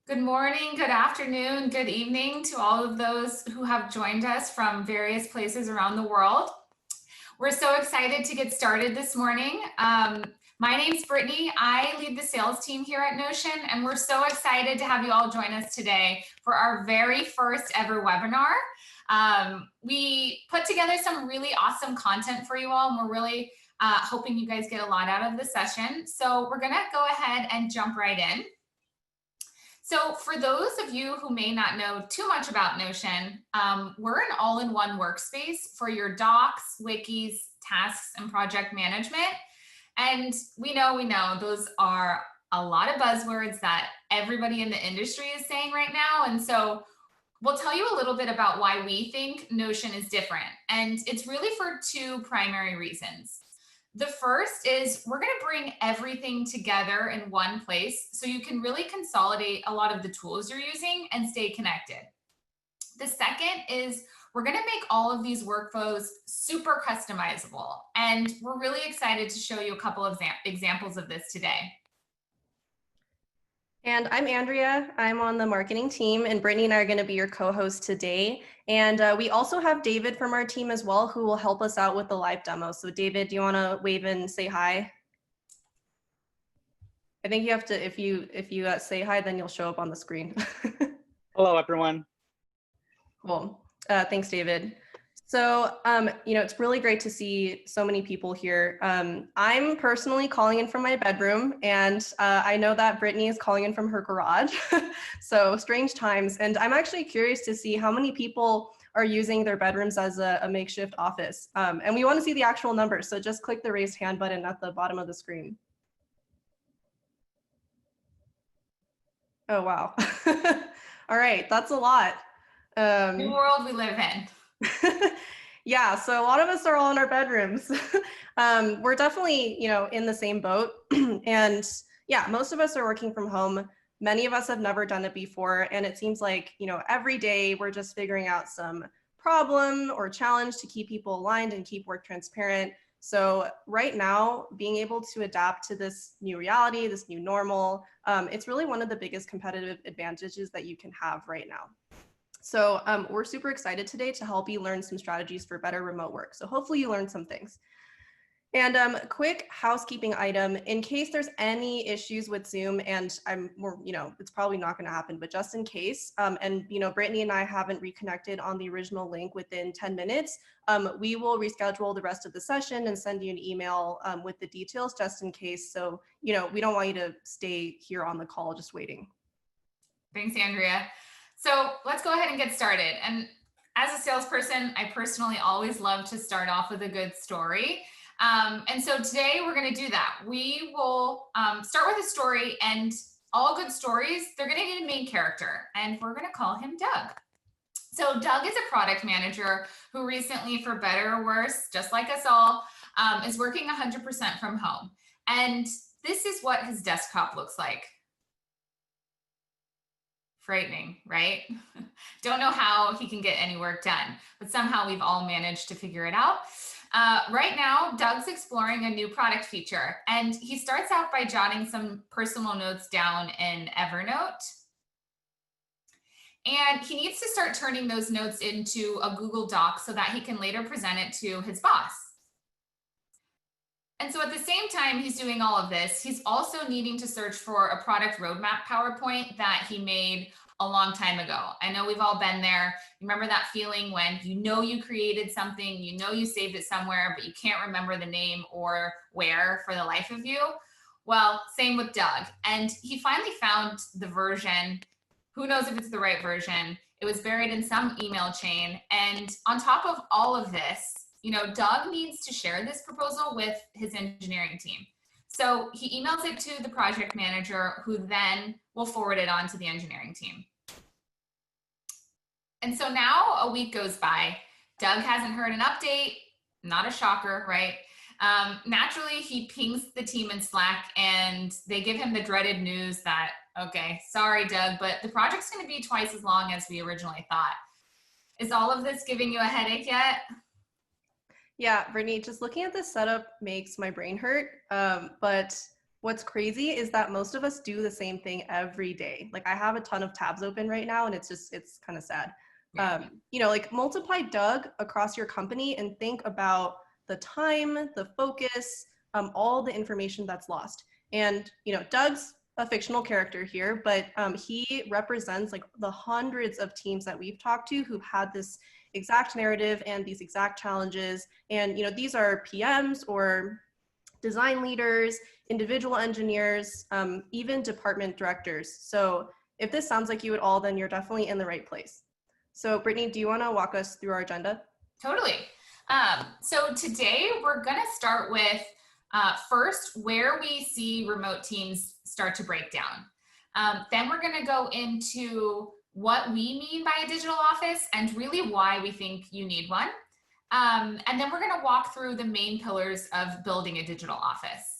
Good morning, good afternoon, good evening to all of those who have joined us from various places around the world. We're so excited to get started this morning. My name's Brittany. I lead the sales team here at Notion, and we're so excited to have you all join us today for our very first ever webinar. We put together some really awesome content for you all, and we're really hoping you guys get a lot out of the session. So we're gonna go ahead and jump right in. So for those of you who may not know too much about Notion, we're an all-in-one workspace for your docs, wikis, tasks, and project management. And we know those are a lot of buzzwords that everybody in the industry is saying right now. And so we'll tell you a little bit about why we think Notion is different. And it's really for two primary reasons. The first is we're going to bring everything together in one place so you can really consolidate a lot of the tools you're using and stay connected. The second is we're going to make all of these workflows super customizable, and we're really excited to show you a couple of examples of this today. And I'm Andrea. I'm on the marketing team, and Brittany and I are going to be your co-hosts today. And we also have David from our team as well, who will help us out with the live demo. So David, do you want to wave and say hi? I think you have to, if you say hi, then you'll show up on the screen. Hello, everyone. Cool. Thanks, David. So, it's really great to see so many people here. I'm personally calling in from my bedroom, and I know that Brittany is calling in from her garage. So strange times. And I'm actually curious to see how many people are using their bedrooms as a makeshift office. And we want to see the actual numbers. So just click the raised hand button at the bottom of the screen. Oh, wow. All right, that's a lot. New world we live in. Yeah, so a lot of us are all in our bedrooms. We're definitely, in the same boat. And yeah, most of us are working from home. Many of us have never done it before. And it seems like, every day we're just figuring out some problem or challenge to keep people aligned and keep work transparent. So right now, being able to adapt to this new reality, this new normal, it's really one of the biggest competitive advantages that you can have right now. So we're super excited today to help you learn some strategies for better remote work. So hopefully you learned some things. And quick housekeeping item, in case there's any issues with Zoom, and it's probably not gonna happen, but just in case, and Brittany and I haven't reconnected on the original link within 10 minutes, we will reschedule the rest of the session and send you an email with the details just in case. So, we don't want you to stay here on the call just waiting. Thanks, Andrea. So let's go ahead and get started. And as a salesperson, I personally always love to start off with a good story. And so today we're going to do that. We will start with a story, and all good stories, they're going to need a main character, and we're going to call him Doug. So Doug is a product manager who recently, for better or worse, just like us all, is working 100% from home. And this is what his desktop looks like. Frightening, right? Don't know how he can get any work done, but somehow we've all managed to figure it out. Right now, Doug's exploring a new product feature, and he starts out by jotting some personal notes down in Evernote. And he needs to start turning those notes into a Google Doc so that he can later present it to his boss. And so at the same time he's doing all of this, he's also needing to search for a product roadmap PowerPoint that he made a long time ago. I know we've all been there. Remember that feeling when you created something, you saved it somewhere, but you can't remember the name or where for the life of you? Well, same with Doug. And he finally found the version. Who knows if it's the right version? It was buried in some email chain. And on top of all of this, Doug needs to share this proposal with his engineering team. So he emails it to the project manager, who then will forward it on to the engineering team. And so now a week goes by. Doug hasn't heard an update. Not a shocker, right? Naturally, he pings the team in Slack, and they give him the dreaded news that, okay, sorry, Doug, but the project's going to be twice as long as we originally thought. Is all of this giving you a headache yet? Yeah, Brittany, just looking at this setup makes my brain hurt. But What's crazy is that most of us do the same thing every day. Like I have a ton of tabs open right now and it's kind of sad. Yeah. Like multiply Doug across your company and think about the time, the focus, all the information that's lost. And, Doug's a fictional character here, but he represents like the hundreds of teams that we've talked to who've had this exact narrative and these exact challenges. And, these are PMs or design leaders, individual engineers, even department directors. So if this sounds like you at all, then you're definitely in the right place. So Brittany, do you want to walk us through our agenda? Totally. So today we're going to start with first where we see remote teams start to break down. Then we're going to go into what we mean by a digital office and really why we think you need one. And then we're going to walk through the main pillars of building a digital office.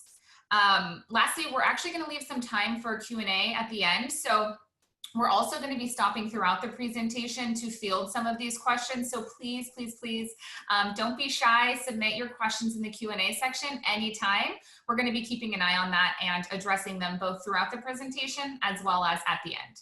Lastly, we're actually going to leave some time for Q&A at the end. So we're also going to be stopping throughout the presentation to field some of these questions. So please, please, please don't be shy. Submit your questions in the Q&A section anytime. We're going to be keeping an eye on that and addressing them both throughout the presentation as well as at the end.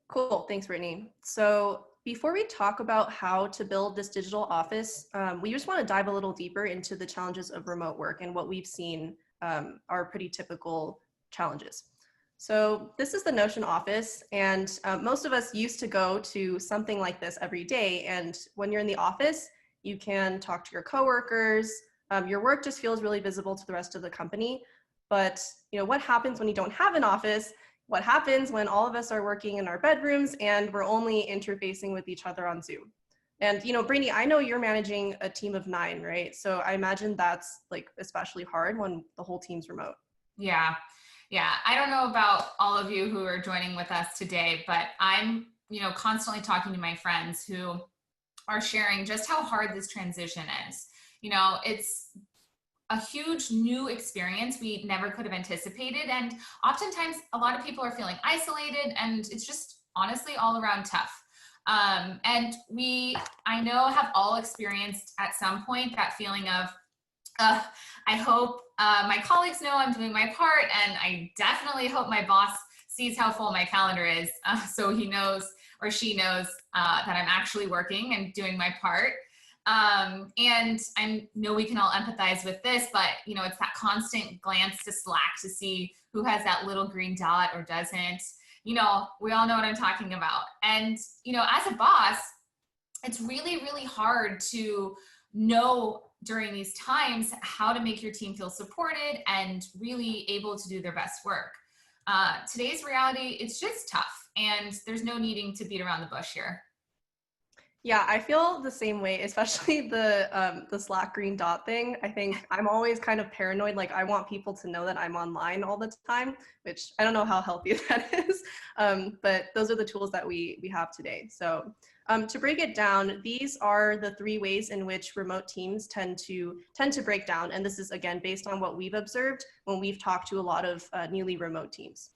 Cool. Thanks, Brittany. So before we talk about how to build this digital office, we just want to dive a little deeper into the challenges of remote work and what we've seen are pretty typical challenges. So this is the Notion office, and most of us used to go to something like this every day. And when you're in the office, you can talk to your coworkers. Your work just feels really visible to the rest of the company. But what happens when you don't have an office? What happens when all of us are working in our bedrooms and we're only interfacing with each other on Zoom? And Brittany, I know you're managing a team of 9, right? So I imagine that's like especially hard when the whole team's remote. Yeah. I don't know about all of you who are joining with us today, but I'm, constantly talking to my friends who are sharing just how hard this transition is. It's a huge new experience we never could have anticipated. And oftentimes a lot of people are feeling isolated and it's just honestly all around tough. And I know, have all experienced at some point that feeling of, I hope my colleagues know I'm doing my part, and I definitely hope my boss sees how full my calendar is so he knows or she knows that I'm actually working and doing my part. And I know we can all empathize with this, but it's that constant glance to Slack to see who has that little green dot or doesn't. We all know what I'm talking about. And, as a boss, it's really, really hard to know during these times how to make your team feel supported and really able to do their best work. Today's reality, it's just tough, and there's no needing to beat around the bush here. Yeah, I feel the same way, especially the Slack green dot thing. I think I'm always kind of paranoid. Like I want people to know that I'm online all the time, which I don't know how healthy that is. But those are the tools that we have today. So to break it down, these are the 3 ways in which remote teams tend to break down. And this is, again, based on what we've observed when we've talked to a lot of newly remote teams.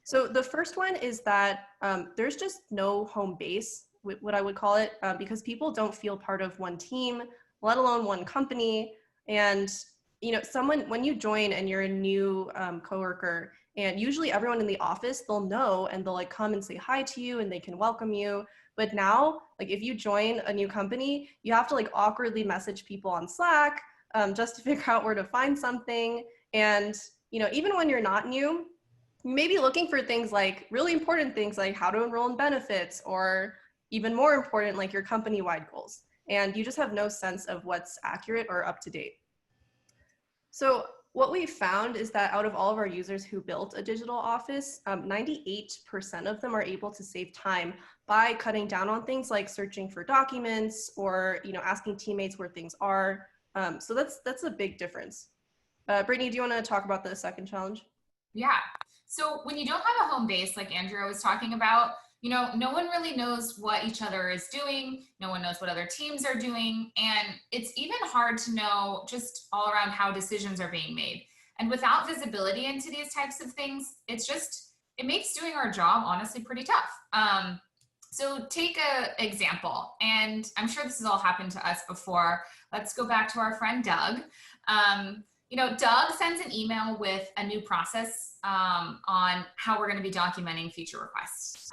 So the first one is that there's just no home base, what I would call it, because people don't feel part of one team, let alone one company. And when you join and you're a new coworker, and usually everyone in the office, they'll know and they'll like come and say hi to you and they can welcome you. But now, like if you join a new company, you have to like awkwardly message people on Slack just to figure out where to find something. And even when you're not new, you may be looking for things like really important things like how to enroll in benefits, or even more important, like your company-wide goals. And you just have no sense of what's accurate or up to date. So what we found is that out of all of our users who built a digital office, 98% of them are able to save time by cutting down on things like searching for documents or asking teammates where things are. So that's a big difference. Brittany, do you want to talk about the second challenge? Yeah. So when you don't have a home base, like Andrea was talking about, no one really knows what each other is doing. No one knows what other teams are doing. And it's even hard to know just all around how decisions are being made. And without visibility into these types of things, it makes doing our job honestly pretty tough. So take an example, and I'm sure this has all happened to us before. Let's go back to our friend Doug. Doug sends an email with a new process on how we're going to be documenting feature requests.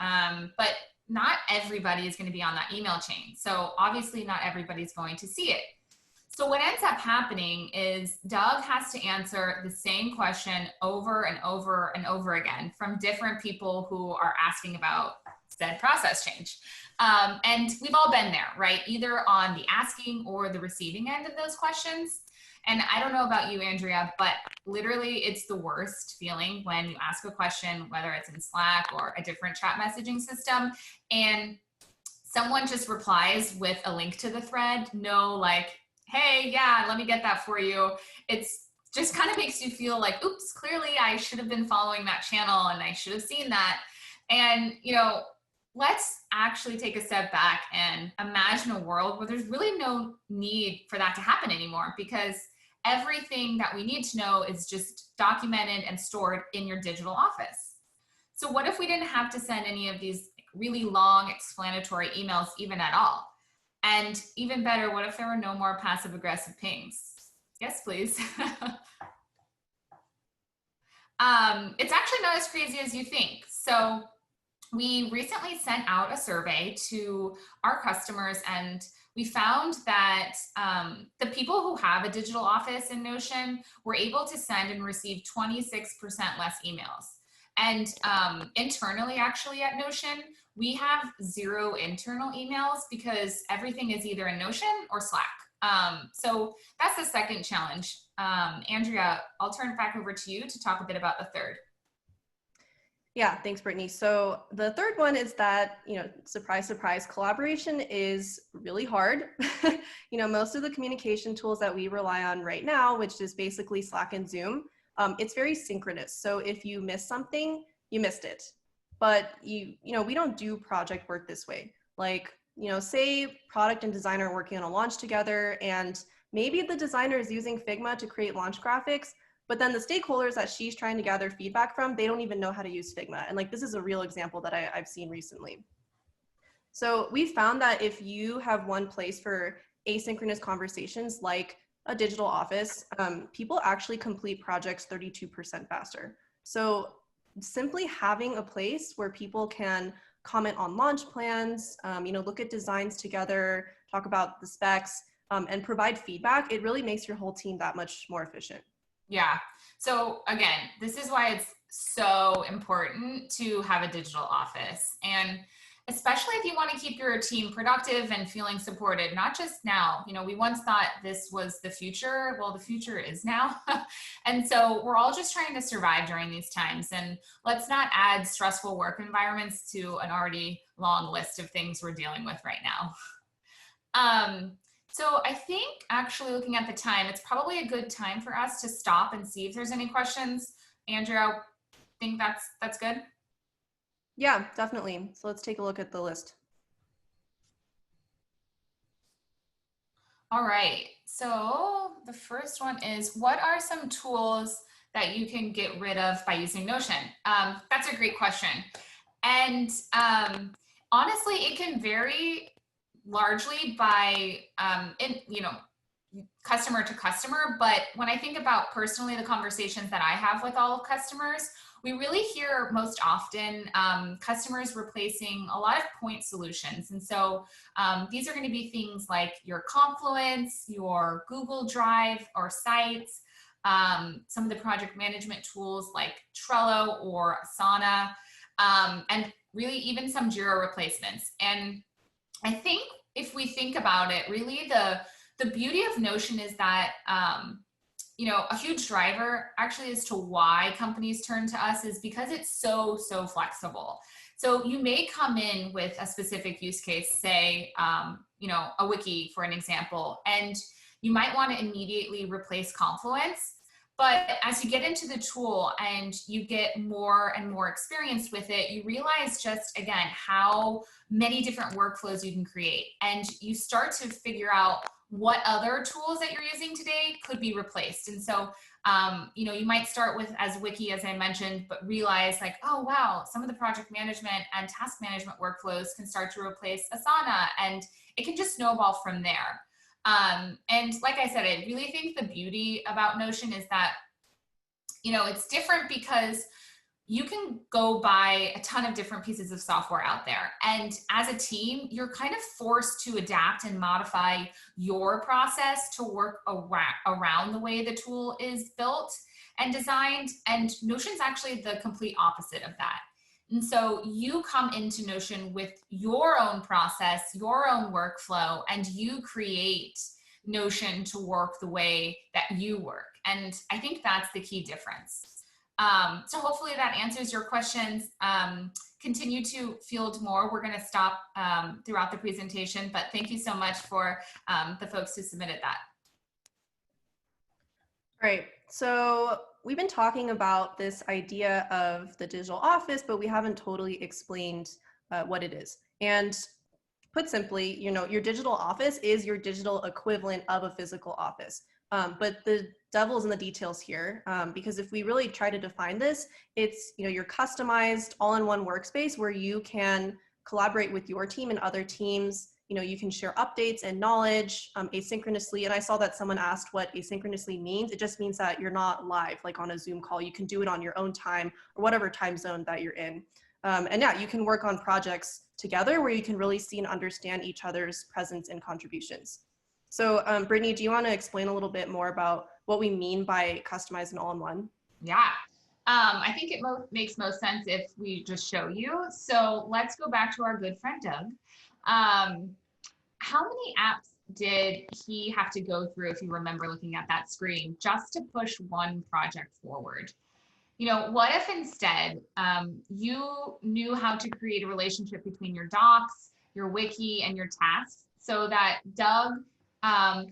But not everybody is going to be on that email chain. So obviously not everybody's going to see it. So what ends up happening is Doug has to answer the same question over and over and over again from different people who are asking about said process change. And we've all been there, right? Either on the asking or the receiving end of those questions. And I don't know about you, Andrea, but literally it's the worst feeling when you ask a question, whether it's in Slack or a different chat messaging system, and someone just replies with a link to the thread, no like, hey, yeah, let me get that for you. It's just kind of makes you feel like, oops, clearly I should have been following that channel and I should have seen that. And, let's actually take a step back and imagine a world where there's really no need for that to happen anymore, because everything that we need to know is just documented and stored in your digital office. So what if we didn't have to send any of these really long explanatory emails even at all? And even better, what if there were no more passive aggressive pings? Yes, please. It's actually not as crazy as you think. So we recently sent out a survey to our customers, and we found that the people who have a digital office in Notion were able to send and receive 26% less emails. And internally, actually, at Notion, we have 0 internal emails because everything is either in Notion or Slack. So that's the second challenge. Andrea, I'll turn it back over to you to talk a bit about the third. Yeah, thanks, Brittany. So the third one is that, surprise, surprise, collaboration is really hard. Most of the communication tools that we rely on right now, which is basically Slack and Zoom, it's very synchronous. So if you miss something, you missed it. But we don't do project work this way. Like, say product and designer are working on a launch together, and maybe the designer is using Figma to create launch graphics, but then the stakeholders that she's trying to gather feedback from, they don't even know how to use Figma. And like, this is a real example that I've seen recently. So we found that if you have one place for asynchronous conversations, like a digital office, people actually complete projects 32% faster. So simply having a place where people can comment on launch plans, look at designs together, talk about the specs, and provide feedback, it really makes your whole team that much more efficient. Yeah. So again, this is why it's so important to have a digital office. And especially if you want to keep your team productive and feeling supported, not just now. We once thought this was the future. Well, the future is now. And so we're all just trying to survive during these times. And let's not add stressful work environments to an already long list of things we're dealing with right now. So I think actually looking at the time, it's probably a good time for us to stop and see if there's any questions. Andrea, think that's good? Yeah, definitely. So let's take a look at the list. All right. So the first one is, what are some tools that you can get rid of by using Notion? That's a great question. And honestly, it can vary largely by, customer to customer. But when I think about personally the conversations that I have with all customers, we really hear most often customers replacing a lot of point solutions. And so these are going to be things like your Confluence, your Google Drive or Sites, some of the project management tools like Trello or Asana, and really even some Jira replacements. And I think if we think about it, really the beauty of Notion is that, a huge driver actually as to why companies turn to us is because it's so flexible. So you may come in with a specific use case, say, a wiki for an example, and you might want to immediately replace Confluence. But as you get into the tool and you get more and more experienced with it, you realize just, again, how many different workflows you can create. And you start to figure out what other tools that you're using today could be replaced. And so, you might start with as wiki, as I mentioned, but realize like, oh, wow, some of the project management and task management workflows can start to replace Asana, and it can just snowball from there. And like I said, I really think the beauty about Notion is that, it's different because you can go buy a ton of different pieces of software out there. And as a team, you're kind of forced to adapt and modify your process to work around the way the tool is built and designed. And Notion's actually the complete opposite of that. And so you come into Notion with your own process, your own workflow, and you create Notion to work the way that you work. And I think that's the key difference. So hopefully that answers your questions. Continue to field more. We're going to stop throughout the presentation, but thank you so much for the folks who submitted that. All right, so we've been talking about this idea of the digital office, but we haven't totally explained what it is. And put simply, your digital office is your digital equivalent of a physical office. But the devil's in the details here, because if we really try to define this, it's your customized all-in-one workspace where you can collaborate with your team and other teams. You can share updates and knowledge asynchronously. And I saw that someone asked what asynchronously means. It just means that you're not live, like on a Zoom call. You can do it on your own time or whatever time zone that you're in. And yeah, you can work on projects together where you can really see and understand each other's presence and contributions. So Brittany, do you want to explain a little bit more about what we mean by customized and all-in-one? Yeah, I think it makes most sense if we just show you. So let's go back to our good friend, Doug. How many apps did he have to go through, if you remember looking at that screen, just to push one project forward? What if instead you knew how to create a relationship between your docs, your wiki, and your tasks, so that Doug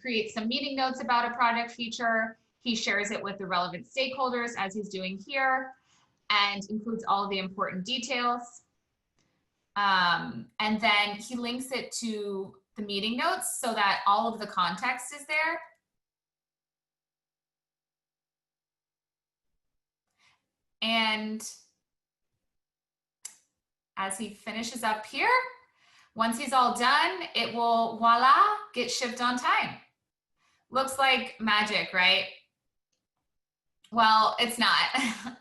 creates some meeting notes about a project feature, he shares it with the relevant stakeholders as he's doing here, and includes all of the important details. And then he links it to the meeting notes so that all of the context is there. And as he finishes up here, once he's all done, it will, voila, get shipped on time. Looks like magic, right? Well, it's not.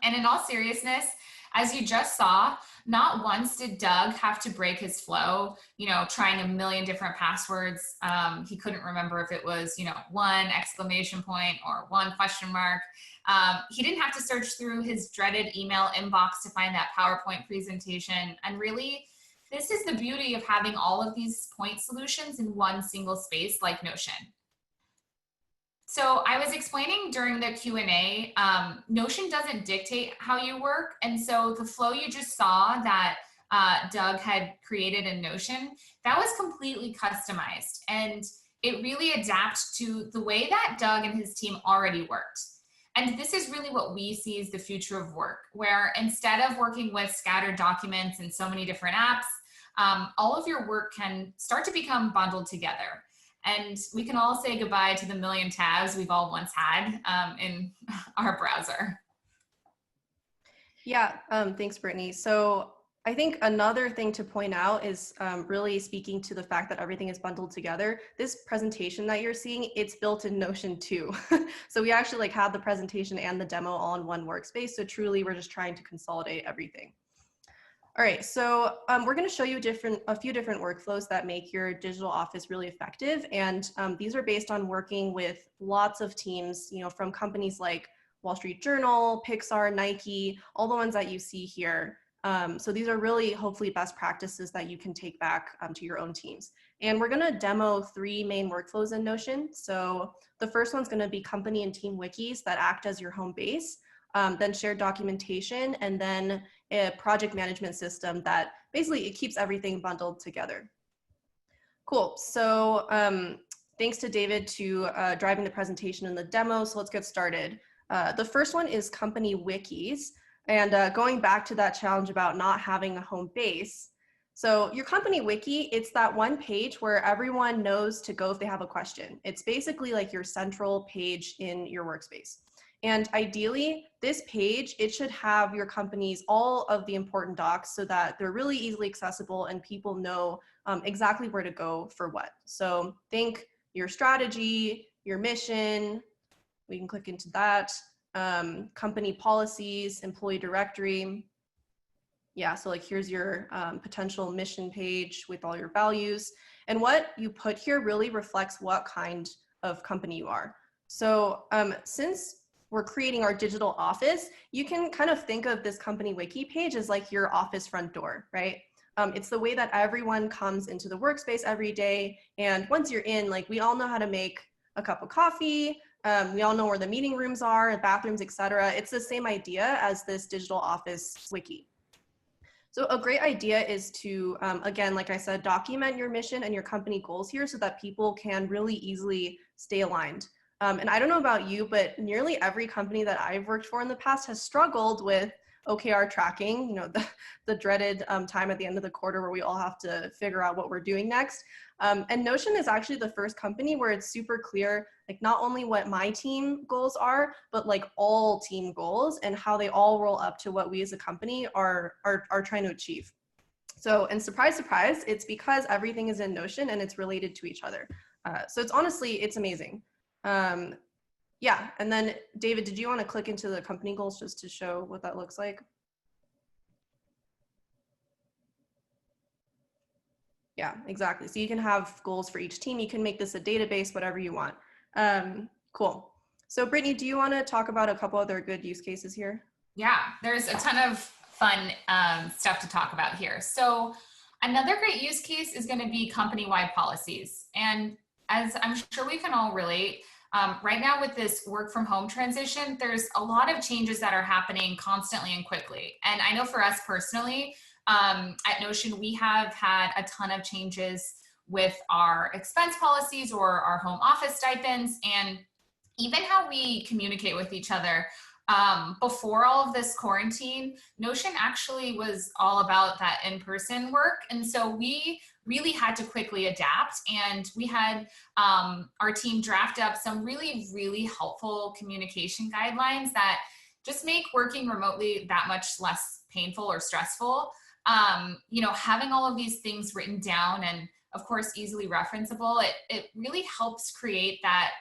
And in all seriousness, as you just saw, not once did Doug have to break his flow, trying a million different passwords. He couldn't remember if it was, one exclamation point or one question mark. He didn't have to search through his dreaded email inbox to find that PowerPoint presentation. And really, this is the beauty of having all of these point solutions in one single space like Notion. So I was explaining during the Q&A, Notion doesn't dictate how you work. And so the flow you just saw that Doug had created in Notion, that was completely customized. And it really adapts to the way that Doug and his team already worked. And this is really what we see as the future of work, where instead of working with scattered documents and so many different apps, all of your work can start to become bundled together. And we can all say goodbye to the million tabs we've all once had in our browser. Yeah, thanks, Brittany. So I think another thing to point out is really speaking to the fact that everything is bundled together. This presentation that you're seeing, it's built in Notion too. So we actually have the presentation and the demo all in one workspace. So truly, we're just trying to consolidate everything. All right, so we're going to show you a few different workflows that make your digital office really effective. And these are based on working with lots of teams, from companies like Wall Street Journal, Pixar, Nike, all the ones that you see here. So these are really hopefully best practices that you can take back to your own teams. And we're going to demo 3 main workflows in Notion. So the first one's going to be company and team wikis that act as your home base. Then shared documentation, and then a project management system that basically it keeps everything bundled together. Cool. So thanks to David to driving the presentation and the demo. So let's get started. The first one is company wikis. And going back to that challenge about not having a home base. So your company wiki, it's that one page where everyone knows to go if they have a question. It's basically like your central page in your workspace. And ideally, this page, it should have your company's all of the important docs so that they're really easily accessible and people know exactly where to go for what. So think your strategy, your mission. We can click into that. Company policies, employee directory. Yeah, so like here's your potential mission page with all your values. And what you put here really reflects what kind of company you are. So since we're creating our digital office, you can kind of think of this company wiki page as like your office front door, right? It's the way that everyone comes into the workspace every day. And once you're in, like we all know how to make a cup of coffee. We all know where the meeting rooms are, bathrooms, etc. It's the same idea as this digital office wiki. So a great idea is to, again, like I said, document your mission and your company goals here so that people can really easily stay aligned. And I don't know about you, but nearly every company that I've worked for in the past has struggled with OKR tracking, you know, the dreaded time at the end of the quarter where we all have to figure out what we're doing next. And Notion is actually the first company where it's super clear, like not only what my team goals are, but like all team goals and how they all roll up to what we as a company are trying to achieve. So, and surprise, surprise, it's because everything is in Notion and it's related to each other. So it's honestly, it's amazing. Yeah, and then David, did you want to click into the company goals just to show what that looks like? Yeah, exactly. So you can have goals for each team. You can make this a database, whatever you want. Cool. So Brittany, do you want to talk about a couple other good use cases here? Yeah, there's a ton of fun stuff to talk about here. So another great use case is going to be company-wide policies. And as I'm sure we can all relate, right now with this work from home transition, there's a lot of changes that are happening constantly and quickly. And I know for us personally, at Notion, we have had a ton of changes with our expense policies or our home office stipends and even how we communicate with each other. Before all of this quarantine, Notion actually was all about that in-person work. And so we really had to quickly adapt, and we had our team draft up some really, really helpful communication guidelines that just make working remotely that much less painful or stressful. You know, having all of these things written down and of course easily referenceable, it really helps create that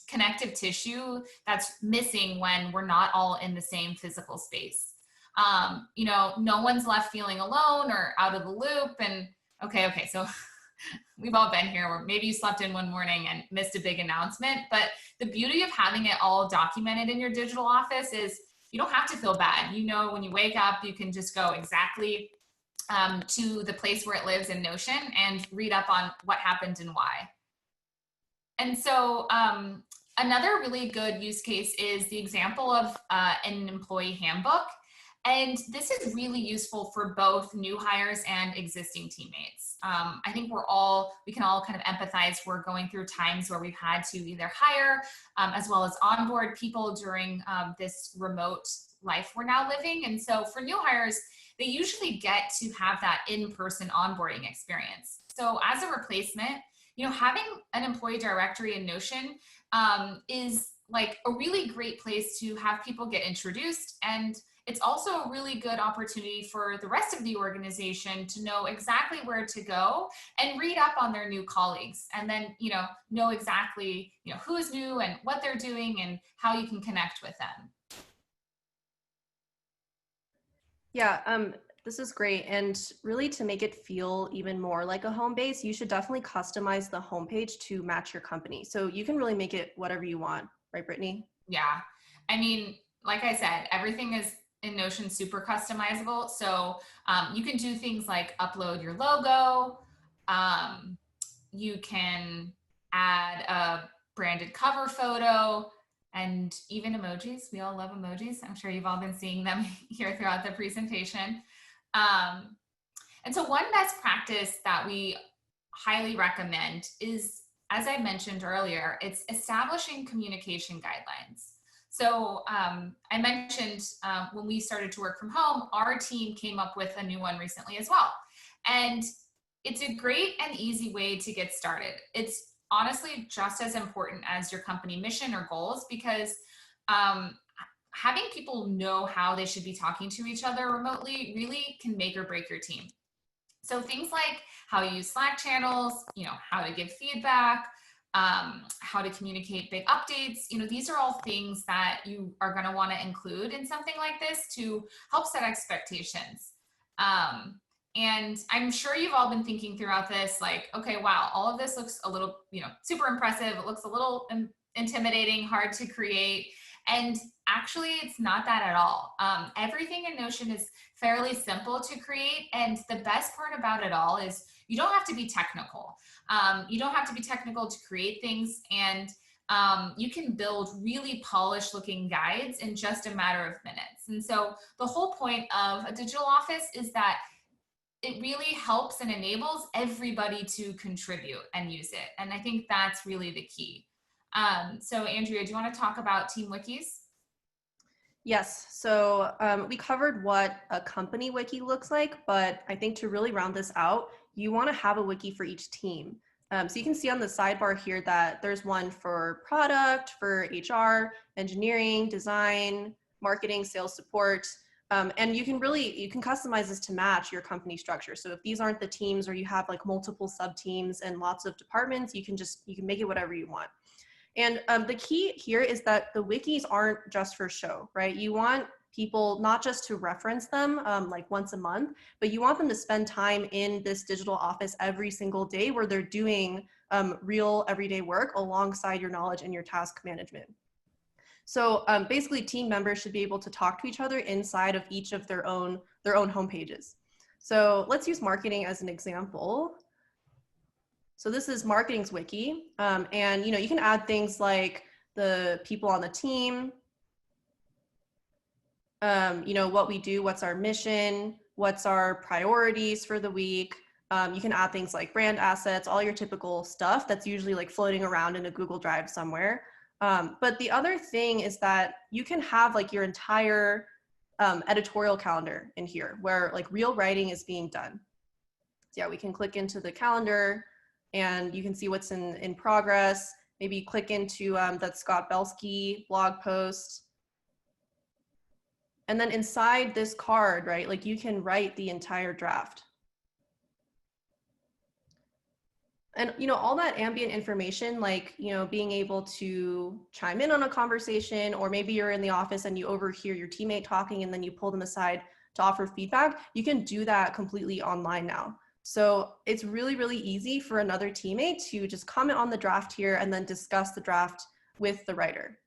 connective tissue that's missing when we're not all in the same physical space. You know, no one's left feeling alone or out of the loop. And okay, so we've all been here where maybe you slept in one morning and missed a big announcement, but the beauty of having it all documented in your digital office is you don't have to feel bad. You know, when you wake up, you can just go exactly to the place where it lives in Notion and read up on what happened and why. And so another really good use case is the example of an employee handbook. And this is really useful for both new hires and existing teammates. I think we can all kind of empathize. We're going through times where we've had to either hire as well as onboard people during this remote life we're now living. And so for new hires, they usually get to have that in-person onboarding experience. So as a replacement, you know, having an employee directory in Notion is like a really great place to have people get introduced. And it's also a really good opportunity for the rest of the organization to know exactly where to go and read up on their new colleagues. And then, you know exactly, you know, who is new and what they're doing and how you can connect with them. Yeah, this is great. And really to make it feel even more like a home base, you should definitely customize the homepage to match your company. So you can really make it whatever you want, right, Brittany? Yeah, I mean, like I said, everything is in Notion super customizable. So you can do things like upload your logo. You can add a branded cover photo and even emojis. We all love emojis. I'm sure you've all been seeing them here throughout the presentation. And so one best practice that we highly recommend is, as I mentioned earlier, it's establishing communication guidelines. So I mentioned when we started to work from home, our team came up with a new one recently as well. And it's a great and easy way to get started. It's honestly just as important as your company mission or goals, because having people know how they should be talking to each other remotely really can make or break your team. So things like how you use Slack channels, how to give feedback, how to communicate big updates, these are all things that you are going to want to include in something like this to help set expectations. And I'm sure you've all been thinking throughout this, like, okay, wow, all of this looks a little, super impressive. It looks a little intimidating, hard to create. And actually, it's not that at all. Everything in Notion is fairly simple to create. And the best part about it all is you don't have to be technical. You don't have to be technical to create things. And you can build really polished looking guides in just a matter of minutes. And so the whole point of a digital office is that it really helps and enables everybody to contribute and use it. And I think that's really the key. So Andrea, do you want to talk about Team Wikis? Yes, so we covered what a company wiki looks like, but I think to really round this out, you want to have a wiki for each team. So you can see on the sidebar here that there's one for product, for HR, engineering, design, marketing, sales support, and you can customize this to match your company structure. So if these aren't the teams, or you have like multiple sub teams and lots of departments, you can make it whatever you want. And the key here is that the wikis aren't just for show, right? You want people not just to reference them like once a month, but you want them to spend time in this digital office every single day where they're doing real everyday work alongside your knowledge and your task management. So basically team members should be able to talk to each other inside of each of their own home pages. So let's use marketing as an example. So this is marketing's wiki, and you can add things like the people on the team, what we do, what's our mission, what's our priorities for the week. You can add things like brand assets, all your typical stuff that's usually like floating around in a Google Drive somewhere. But the other thing is that you can have like your entire editorial calendar in here where like real writing is being done. So yeah, we can click into the calendar and you can see what's in progress. Maybe click into that Scott Belsky blog post. And then inside this card, right, like you can write the entire draft. And all that ambient information, like being able to chime in on a conversation, or maybe you're in the office and you overhear your teammate talking and then you pull them aside to offer feedback, you can do that completely online now. So it's really, really easy for another teammate to just comment on the draft here and then discuss the draft with the writer.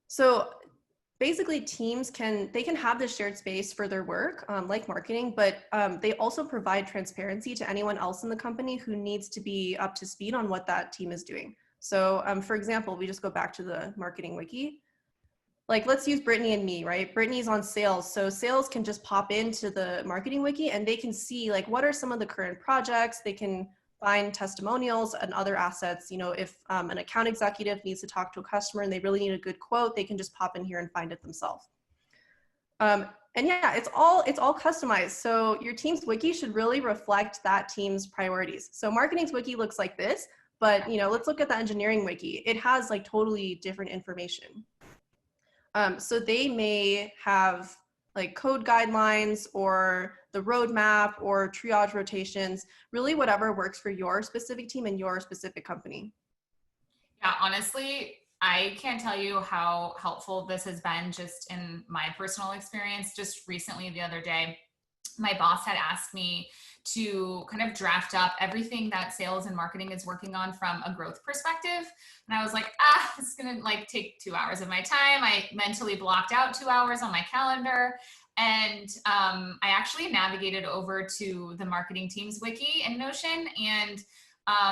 So basically teams can have this shared space for their work, like marketing, but they also provide transparency to anyone else in the company who needs to be up to speed on what that team is doing. So for example, we just go back to the marketing wiki. Like let's use Brittany and me, right? Brittany's on sales. So sales can just pop into the marketing wiki and they can see like what are some of the current projects. They can find testimonials and other assets. If an account executive needs to talk to a customer and they really need a good quote, they can just pop in here and find it themselves. And yeah, it's all customized. So your team's wiki should really reflect that team's priorities. So marketing's wiki looks like this, but let's look at the engineering wiki. It has like totally different information. So they may have like code guidelines or the roadmap or triage rotations, really whatever works for your specific team and your specific company. Yeah, honestly, I can't tell you how helpful this has been just in my personal experience. Just recently, the other day, my boss had asked me to kind of draft up everything that sales and marketing is working on from a growth perspective. And I was like, it's gonna like take 2 hours of my time. I mentally blocked out 2 hours on my calendar. And I actually navigated over to the marketing team's wiki in Notion, and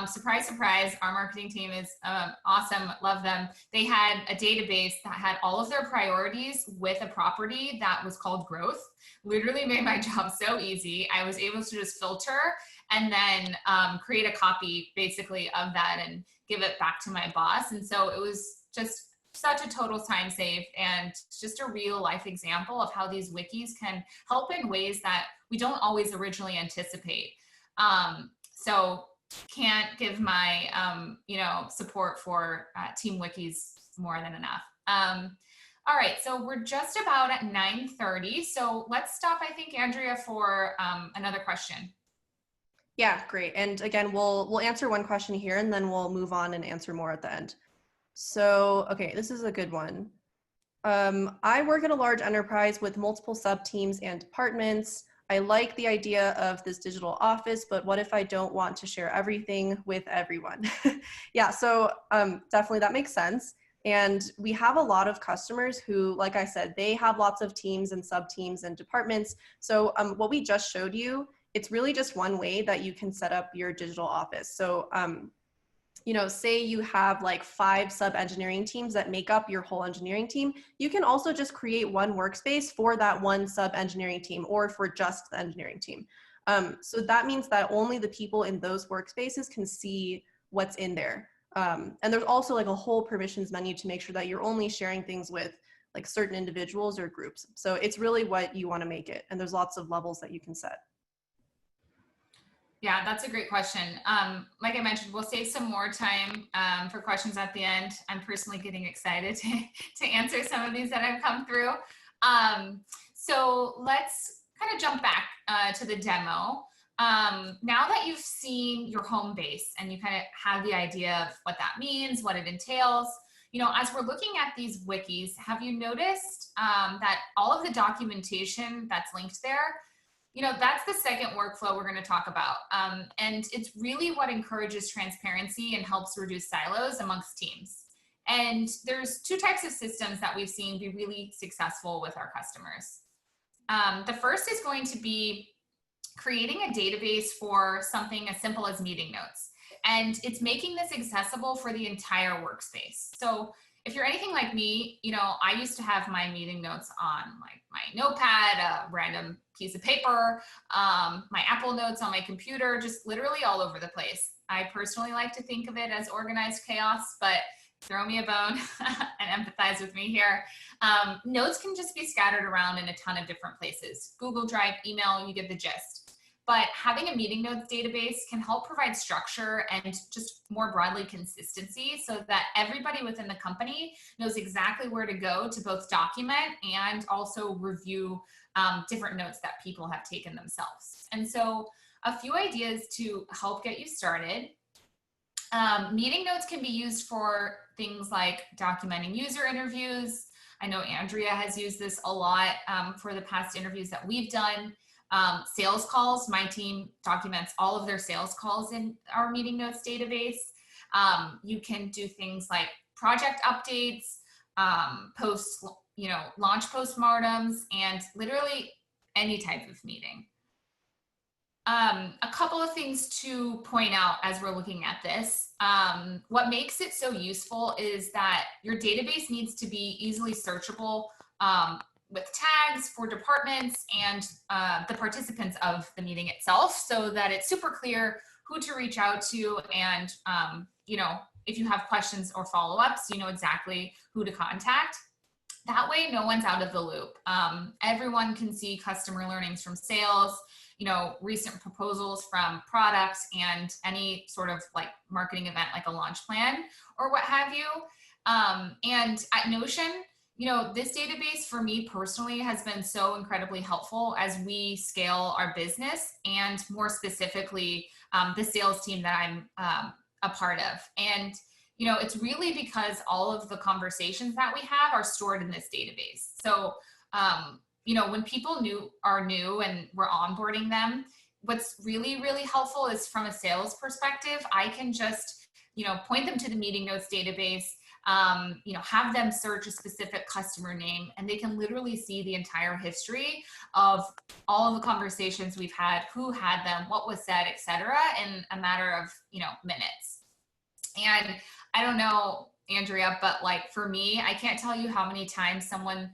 surprise, surprise, our marketing team is awesome. Love them. They had a database that had all of their priorities with a property that was called growth. Literally made my job so easy. I was able to just filter and then create a copy basically of that and give it back to my boss. And so it was just such a total time save and just a real life example of how these wikis can help in ways that we don't always originally anticipate. So can't give my support for team wikis more than enough. All right, so we're just about at 9:30. So let's stop, I think, Andrea, for another question. Yeah, great. And again, we'll answer one question here and then we'll move on and answer more at the end. So, okay, this is a good one. I work at a large enterprise with multiple sub-teams and departments. I like the idea of this digital office, but what if I don't want to share everything with everyone? Yeah, so definitely that makes sense. And we have a lot of customers who, like I said, they have lots of teams and sub-teams and departments. So what we just showed you, it's really just one way that you can set up your digital office. So you know, say you have like 5 sub-engineering teams that make up your whole engineering team, you can also just create one workspace for that one sub-engineering team or for just the engineering team. So that means that only the people in those workspaces can see what's in there. And there's also like a whole permissions menu to make sure that you're only sharing things with like certain individuals or groups. So it's really what you want to make it. And there's lots of levels that you can set. Yeah, that's a great question. Like I mentioned, we'll save some more time for questions at the end. I'm personally getting excited to answer some of these that have come through. So let's kind of jump back to the demo. Now that you've seen your home base and you kind of have the idea of what that means, what it entails, you know, as we're looking at these wikis, have you noticed that all of the documentation that's linked there, you know, that's the second workflow we're going to talk about. And it's really what encourages transparency and helps reduce silos amongst teams. And there's 2 types of systems that we've seen be really successful with our customers. The first is going to be creating a database for something as simple as meeting notes. And it's making this accessible for the entire workspace. So if you're anything like me, you know, I used to have my meeting notes on like my notepad, a random piece of paper, my Apple Notes on my computer, just literally all over the place. I personally like to think of it as organized chaos, but throw me a bone and empathize with me here. Notes can just be scattered around in a ton of different places. Google Drive, email, you get the gist. But having a meeting notes database can help provide structure and just more broadly consistency so that everybody within the company knows exactly where to go to both document and also review different notes that people have taken themselves. And so a few ideas to help get you started. Meeting notes can be used for things like documenting user interviews. I know Andrea has used this a lot for the past interviews that we've done. Sales calls, my team documents all of their sales calls in our meeting notes database. You can do things like project updates, post, you know, launch postmortems, and literally any type of meeting. A couple of things to point out as we're looking at this. What makes it so useful is that your database needs to be easily searchable with tags for departments and the participants of the meeting itself, so that it's super clear who to reach out to, and you know, if you have questions or follow-ups, you know exactly who to contact. That way, no one's out of the loop. Everyone can see customer learnings from sales, you know, recent proposals from products, and any sort of like marketing event like a launch plan or what have you. And at Notion, you know, this database for me personally has been so incredibly helpful as we scale our business, and more specifically, the sales team that I'm a part of. And, you know, it's really because all of the conversations that we have are stored in this database. So, you know, when people are new and we're onboarding them, what's really, really helpful is from a sales perspective, I can just, you know, point them to the meeting notes database, you know, have them search a specific customer name, and they can literally see the entire history of all of the conversations we've had, who had them, what was said, etc., in a matter of, you know, minutes. And I don't know, Andrea, but like for me, I can't tell you how many times someone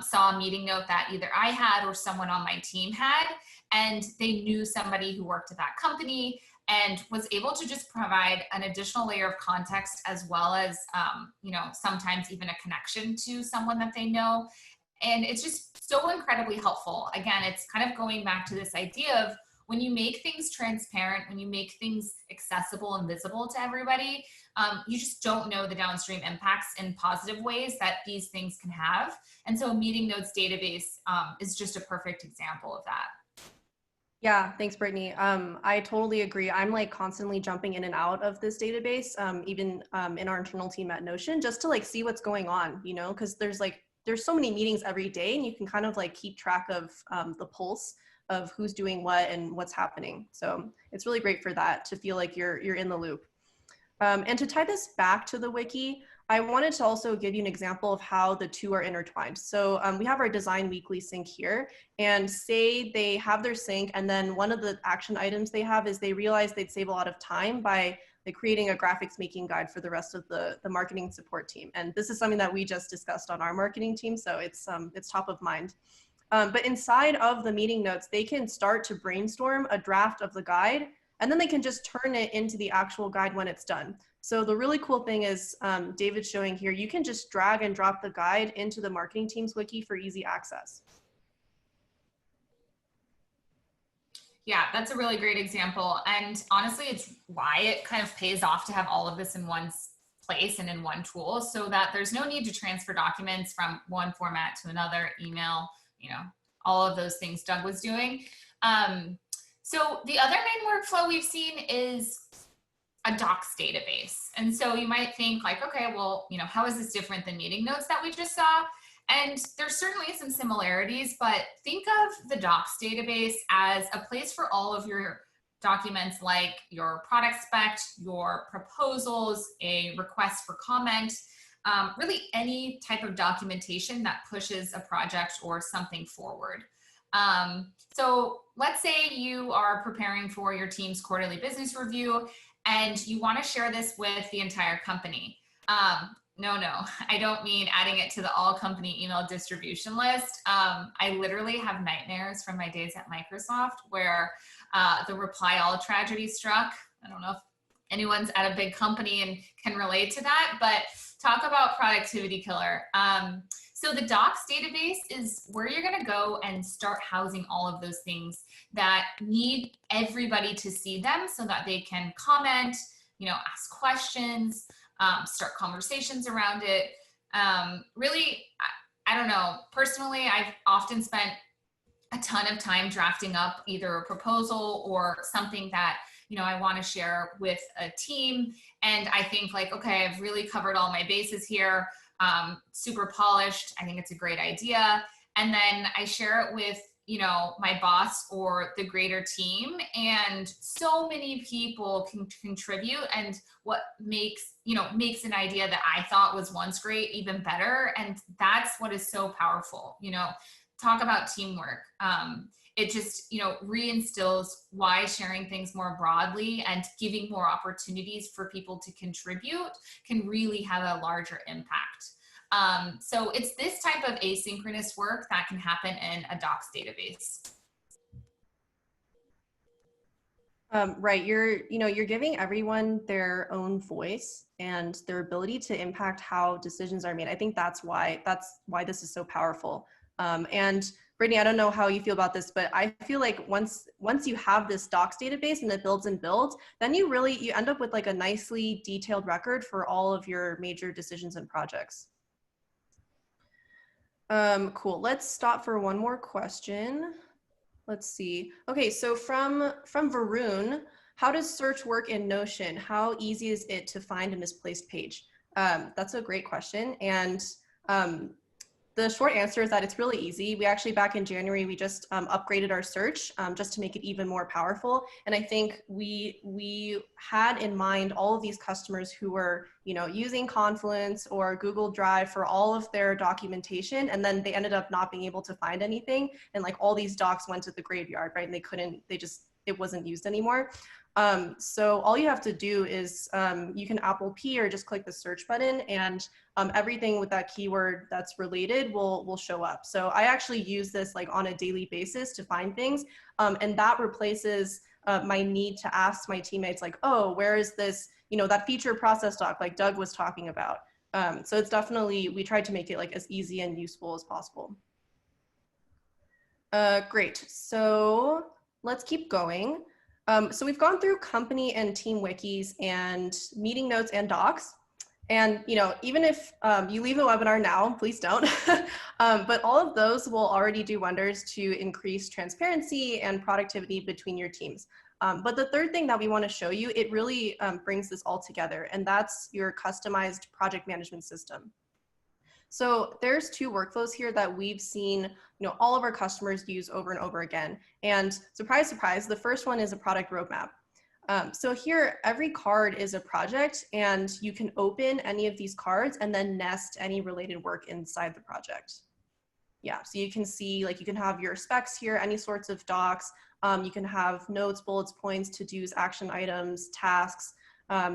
saw a meeting note that either I had or someone on my team had, and they knew somebody who worked at that company and was able to just provide an additional layer of context, as well as, you know, sometimes even a connection to someone that they know. And it's just so incredibly helpful. Again, it's kind of going back to this idea of when you make things transparent, when you make things accessible and visible to everybody, you just don't know the downstream impacts in positive ways that these things can have. And so a meeting notes database is just a perfect example of that. Yeah, thanks, Brittany. I totally agree. I'm like constantly jumping in and out of this database, even in our internal team at Notion, just to like see what's going on, you know, because there's so many meetings every day, and you can kind of like keep track of the pulse of who's doing what and what's happening. So it's really great for that, to feel like you're in the loop. And to tie this back to the wiki, I wanted to also give you an example of how the two are intertwined. So we have our design weekly sync here, and say they have their sync, and then one of the action items they have is they realize they'd save a lot of time by creating a graphics making guide for the rest of the marketing support team. And this is something that we just discussed on our marketing team, so it's top of mind. But inside of the meeting notes, they can start to brainstorm a draft of the guide, and then they can just turn it into the actual guide when it's done. So the really cool thing is, David's showing here, you can just drag and drop the guide into the marketing team's wiki for easy access. Yeah, that's a really great example. And honestly, it's why it kind of pays off to have all of this in one place and in one tool, so that there's no need to transfer documents from one format to another, email, you know, all of those things Doug was doing. So the other main workflow we've seen is a docs database. And so you might think like, okay, well, you know, how is this different than meeting notes that we just saw? And there's certainly some similarities, but think of the docs database as a place for all of your documents, like your product spec, your proposals, a request for comment, really any type of documentation that pushes a project or something forward. So let's say you are preparing for your team's quarterly business review and you want to share this with the entire company. No, I don't mean adding it to the all company email distribution list. I literally have nightmares from my days at Microsoft where the reply all tragedy struck. I don't know if anyone's at a big company and can relate to that, but talk about productivity killer. So the docs database is where you're going to go and start housing all of those things that need everybody to see them so that they can comment, you know, ask questions, start conversations around it. Really, I don't know, personally, I've often spent a ton of time drafting up either a proposal or something that, you know, I want to share with a team. And I think like, okay, I've really covered all my bases here. Super polished. I think it's a great idea. And then I share it with, you know, my boss or the greater team, and so many people can contribute, and what makes an idea that I thought was once great even better. And that's what is so powerful. You know, talk about teamwork. It just, you know, reinstills why sharing things more broadly and giving more opportunities for people to contribute can really have a larger impact. So it's this type of asynchronous work that can happen in a docs database. Right, you're giving everyone their own voice and their ability to impact how decisions are made. I think that's why this is so powerful. And Brittany, I don't know how you feel about this, but I feel like once you have this docs database and it builds and builds, then you end up with like a nicely detailed record for all of your major decisions and projects. Cool. Let's stop for one more question. Let's see. Okay, so from Varun, how does search work in Notion? How easy is it to find a misplaced page? That's a great question. And the short answer is that it's really easy. We actually, back in January, we just upgraded our search just to make it even more powerful. And I think we had in mind all of these customers who were, you know, using Confluence or Google Drive for all of their documentation, and then they ended up not being able to find anything, and like all these docs went to the graveyard, right? And it wasn't used anymore. So all you have to do is you can Apple P or just click the search button, and everything with that keyword that's related will show up. So I actually use this like on a daily basis to find things, and that replaces my need to ask my teammates like, oh, where is this, you know, that feature process doc like Doug was talking about. So it's definitely, we tried to make it like as easy and useful as possible. Great. So let's keep going. So we've gone through company and team wikis and meeting notes and docs. And even if you leave the webinar now, please don't. But all of those will already do wonders to increase transparency and productivity between your teams. But the third thing that we want to show you, it really brings this all together, and that's your customized project management system. So there's two workflows here that we've seen, all of our customers use over and over again. And surprise, surprise, the first one is a product roadmap. So here, every card is a project, and you can open any of these cards and then nest any related work inside the project. Yeah, so you can see, you can have your specs here, any sorts of docs. You can have notes, bullets, points, to-dos, action items, tasks.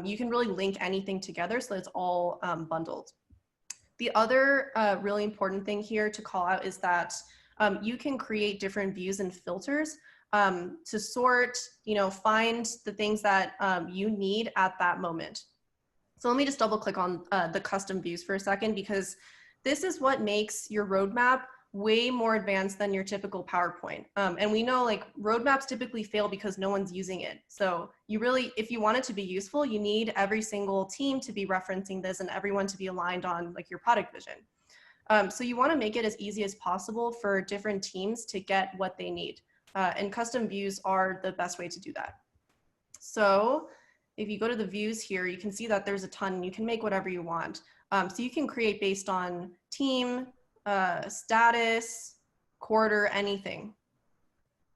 You can really link anything together so that it's all bundled. The other really important thing here to call out is that you can create different views and filters to sort, find the things that you need at that moment. So let me just double click on the custom views for a second, because this is what makes your roadmap way more advanced than your typical PowerPoint. And we know roadmaps typically fail because no one's using it. So you really, if you want it to be useful, you need every single team to be referencing this and everyone to be aligned on your product vision. So you want to make it as easy as possible for different teams to get what they need. And custom views are the best way to do that. So if you go to the views here, you can see that there's a ton. You can make whatever you want. So you can create based on team, status, quarter, anything.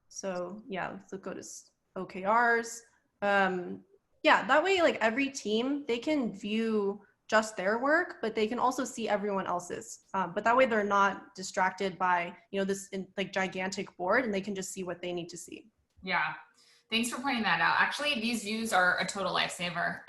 So yeah, let's go to OKRs. Yeah, that way every team, they can view just their work, but they can also see everyone else's. But that way they're not distracted by this gigantic board, and they can just see what they need to see. Yeah. Thanks for pointing that out. Actually, these views are a total lifesaver.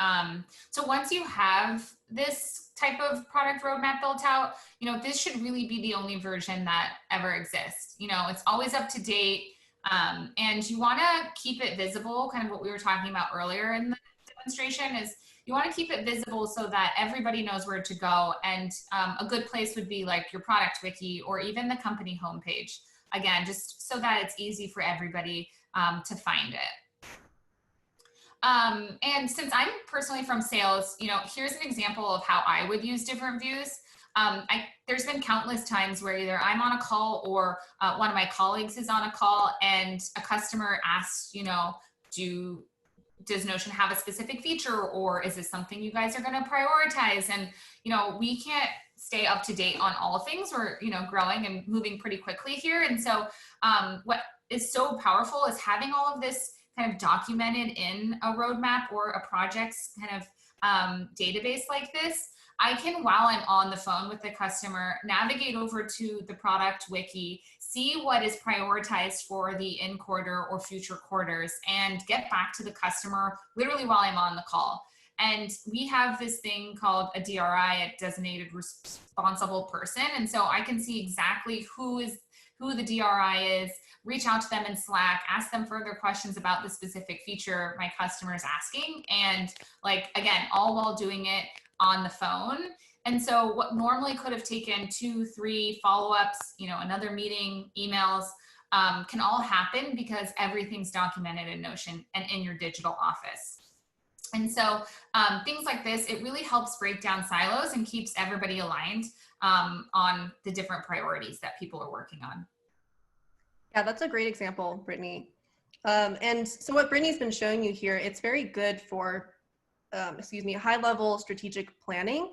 So once you have this type of product roadmap built out, this should really be the only version that ever exists. It's always up to date, and you want to keep it visible. Kind of what we were talking about earlier in the demonstration is you want to keep it visible so that everybody knows where to go. And a good place would be your product wiki or even the company homepage. Again, just so that it's easy for everybody to find it. And since I'm personally from sales, here's an example of how I would use different views. There's been countless times where either I'm on a call or one of my colleagues is on a call, and a customer asks, does Notion have a specific feature, or is this something you guys are going to prioritize? And, we can't stay up to date on all things. We're, growing and moving pretty quickly here. And so what is so powerful is having all of this kind of documented in a roadmap or a project's kind of database like this. I can, while I'm on the phone with the customer, navigate over to the product wiki, see what is prioritized for the in quarter or future quarters, and get back to the customer literally while I'm on the call. And we have this thing called a DRI, a designated responsible person. And so I can see exactly who the DRI is, reach out to them in Slack, ask them further questions about the specific feature my customer is asking. And again, all while doing it on the phone. And so what normally could have taken 2-3 follow-ups, another meeting, emails, can all happen because everything's documented in Notion and in your digital office. And so things like this, it really helps break down silos and keeps everybody aligned on the different priorities that people are working on. Yeah, that's a great example, Brittany. And so what Brittany's been showing you here, it's very good for, high-level strategigic planning.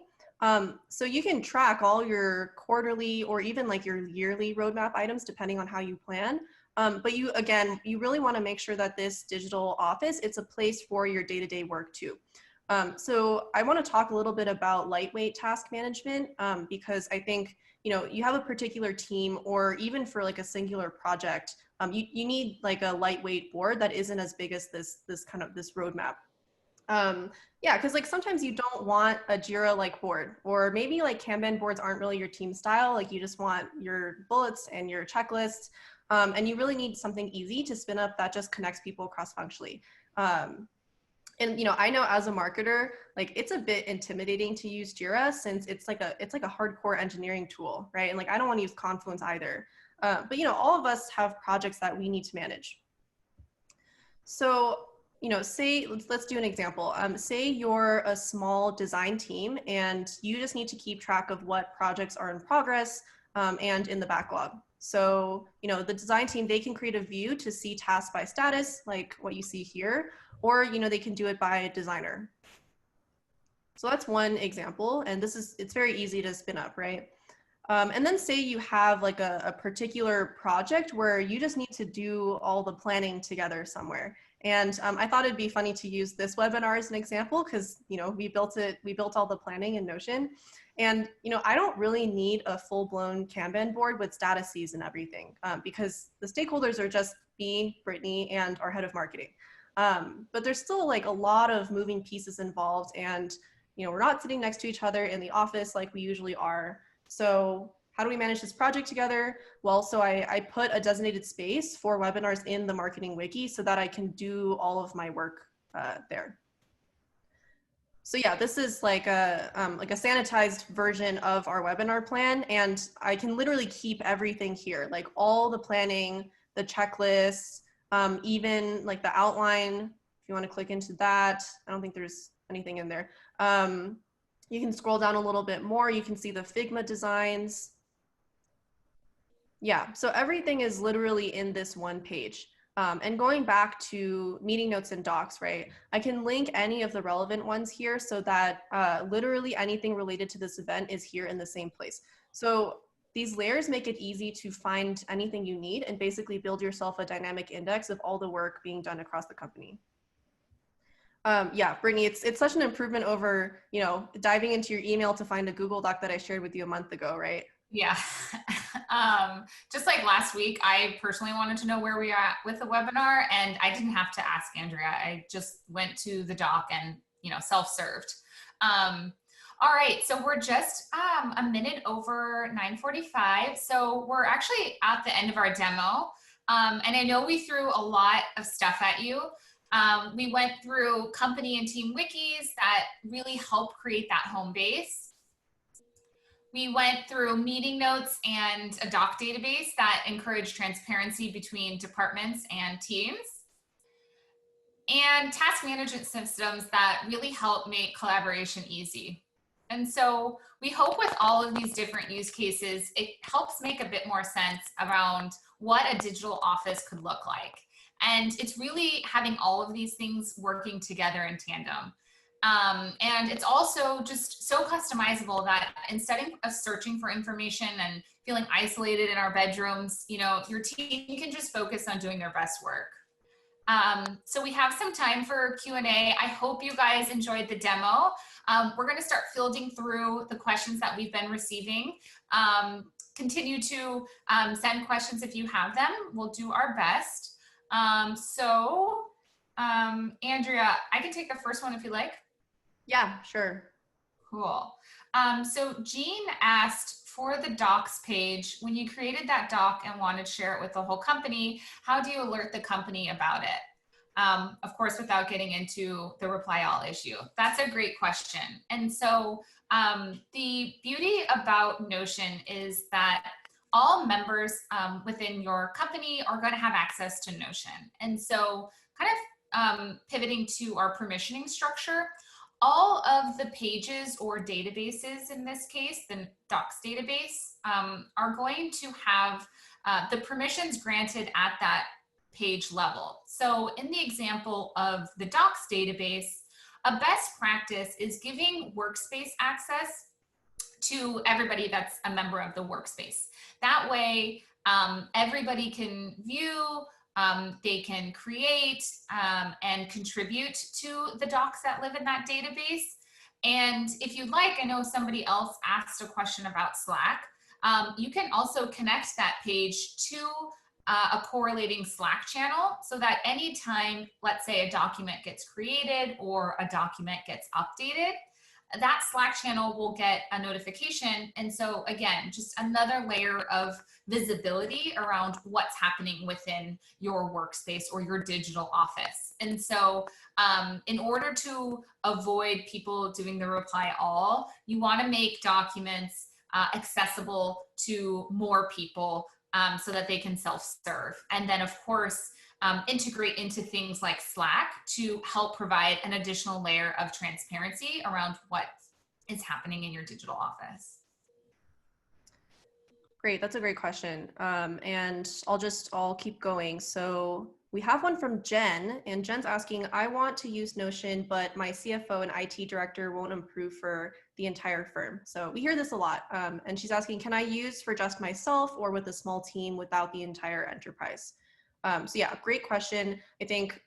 So you can track all your quarterly or even your yearly roadmap items, depending on how you plan. But you really want to make sure that this digital office, it's a place for your day-to-day work too. So I want to talk a little bit about lightweight task management, because I think, you have a particular team, or even for a singular project, you need a lightweight board that isn't as big as this roadmap. Yeah, because sometimes you don't want a Jira board, or maybe Kanban boards aren't really your team style. You just want your bullets and your checklists, and you really need something easy to spin up that just connects people cross-functionally. And I know as a marketer, it's a bit intimidating to use Jira, since it's like a hardcore engineering tool, right? And I don't want to use Confluence either. But all of us have projects that we need to manage. So, say, let's do an example. Say you're a small design team and you just need to keep track of what projects are in progress and in the backlog. So, the design team, they can create a view to see tasks by status, like what you see here, or, they can do it by designer. So that's one example. And it's very easy to spin up, right? And then say you have like a particular project where you just need to do all the planning together somewhere. And I thought it'd be funny to use this webinar as an example because, we built all the planning in Notion. And, I don't really need a full-blown Kanban board with statuses and everything because the stakeholders are just me, Brittany, and our head of marketing. But there's still like a lot of moving pieces involved and, we're not sitting next to each other in the office like we usually are. So how do we manage this project together? Well, so I put a designated space for webinars in the marketing wiki so that I can do all of my work there. So yeah, this is like a sanitized version of our webinar plan, and I can literally keep everything here, like all the planning, the checklists, even like the outline. If you want to click into that, I don't think there's anything in there. You can scroll down a little bit more. You can see the Figma designs. Yeah, so everything is literally in this one page. And going back to meeting notes and docs, right? I can link any of the relevant ones here so that literally anything related to this event is here in the same place. So these layers make it easy to find anything you need and basically build yourself a dynamic index of all the work being done across the company. Yeah, Brittany, it's such an improvement over, diving into your email to find a Google Doc that I shared with you a month ago, right? Yeah. Just like last week, I personally wanted to know where we are at with the webinar, and I didn't have to ask Andrea. I just went to the doc and, self-served. All right, so we're just a minute over 9:45. So we're actually at the end of our demo. And I know we threw a lot of stuff at you. We went through company and team wikis that really help create that home base. We went through meeting notes and a doc database that encourage transparency between departments and teams. And task management systems that really help make collaboration easy. And so we hope with all of these different use cases, it helps make a bit more sense around what a digital office could look like. And it's really having all of these things working together in tandem. And it's also just so customizable that instead of searching for information and feeling isolated in our bedrooms, your team can just focus on doing their best work. So we have some time for Q&A. I hope you guys enjoyed the demo. We're going to start fielding through the questions that we've been receiving. Continue to send questions if you have them. We'll do our best. Andrea, I can take the first one if you like. Yeah, sure. Cool. So Jean asked for the docs page, when you created that doc and wanted to share it with the whole company, how do you alert the company about it? Of course, without getting into the reply all issue. That's a great question. And so the beauty about Notion is that all members within your company are going to have access to Notion. And so kind of pivoting to our permissioning structure, all of the pages or databases, in this case, the docs database, are going to have the permissions granted at that page level. So in the example of the docs database, a best practice is giving workspace access to everybody that's a member of the workspace. That way, everybody can view, they can create and contribute to the docs that live in that database. And if you'd like, I know somebody else asked a question about Slack. You can also connect that page to a correlating Slack channel so that anytime, let's say, a document gets created or a document gets updated, that Slack channel will get a notification. And so again, just another layer of visibility around what's happening within your workspace or your digital office. And so in order to avoid people doing the reply all, you want to make documents accessible to more people so that they can self-serve. And then of course, integrate into things like Slack to help provide an additional layer of transparency around what is happening in your digital office? Great, that's a great question. And I'll keep going. So we have one from Jen, and Jen's asking, I want to use Notion, but my CFO and IT director won't approve for the entire firm. So we hear this a lot. And she's asking, can I use for just myself or with a small team without the entire enterprise? So yeah, great question. I think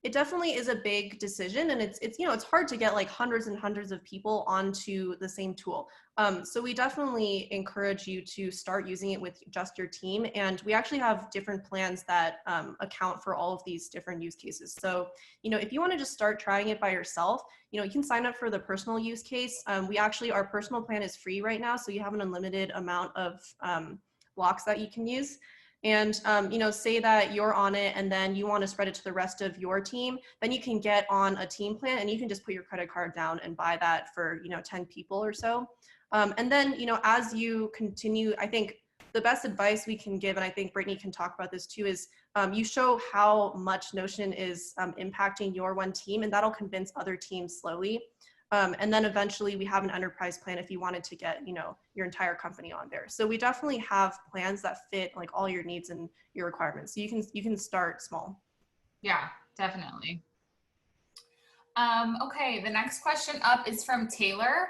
it definitely is a big decision, and it's hard to get like hundreds and hundreds of people onto the same tool. So we definitely encourage you to start using it with just your team, and we actually have different plans that account for all of these different use cases. So if you want to just start trying it by yourself, you can sign up for the personal use case. Our personal plan is free right now, so you have an unlimited amount of blocks that you can use. And, say that you're on it and then you want to spread it to the rest of your team, then you can get on a team plan and you can just put your credit card down and buy that for, 10 people or so. And then, as you continue, I think the best advice we can give, and I think Brittany can talk about this too, is you show how much Notion is impacting your one team, and that'll convince other teams slowly. And then eventually we have an enterprise plan if you wanted to get, your entire company on there. So we definitely have plans that fit like all your needs and your requirements. So you can start small. Yeah, definitely. Okay, the next question up is from Taylor.